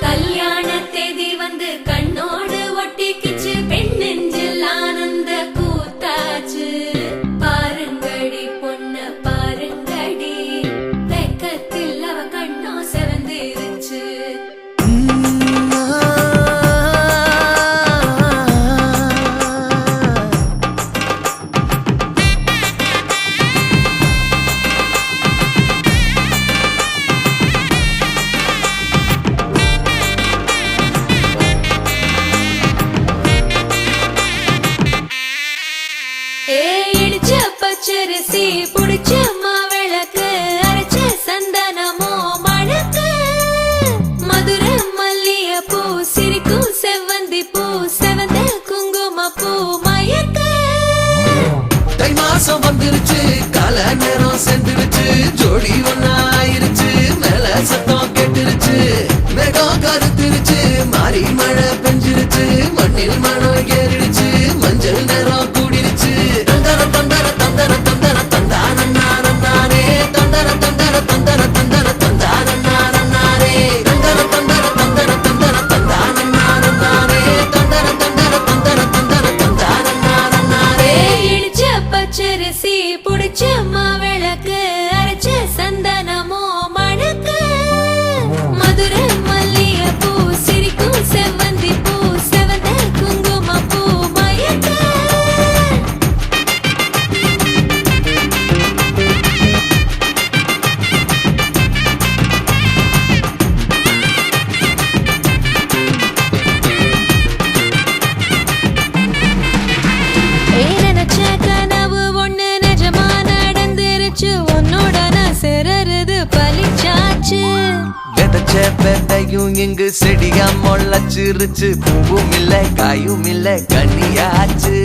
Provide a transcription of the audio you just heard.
கல்யாண தேதி வந்து கண்ணோடு ஒட்டிக்கிச்சு, பெண் நெஞ்சில் ஆனந்த கூத்தாச்சு. பாருங்கடி பொண்ண பாருங்கடி, வெக்கத்தில் அவ கண்ணோ செவந்திருச்சு. இடிச்ச பச்சரிசி புடிச்ச மாவிளக்கு, அரைச்ச சந்தனமோ மணக்கு. மதுர மல்லிய பூ சிரிக்கும் செவ்வந்தி பூ, செவந்த குங்கும பூ மயக்க. தை மாசம் வந்துருச்சு, கால நேரம் சென்றுருச்சு, ஜோடி ஒன்னா ஆயிருச்சு, மேல சத்தம் கேட்டுருச்சு. மேகம் கருத்துருச்சு, மாறி மழை பெஞ்சிருச்சு, மண்ணில் மனம் ஏறிடுச்சு, மஞ்சள் நேரம் கூடிருச்சு. தந்தர தந்தர தந்தர தந்தர தந்தானே, தந்தர தந்தர தந்தர தந்தர தந்தானே, தந்தர தந்தர தந்தர தந்தர தந்தானே, தந்தர தந்தர தந்தர தந்தர தந்தானே. இடிச்ச பச்சரிசி புடிச்ச மாவிளக்கு, அரைச்ச சந்தனமோ மணக்கு. மதுர மல்லிய பூ சிரிக்கும் செவ்வந்தி பூ, செவந்த குங்கும பூ மயக்க. நினைச்ச கனவு ஒண்ணு நிஜமா நடந்துருச்சு, உன்னோட நான் சிறருது பலிச்சாச்சு. விதைச்ச விதையும் இங்கு செடியா முளைச்சிருச்சு, பூவும் இல்ல காயும் இல்ல கனியாச்சு.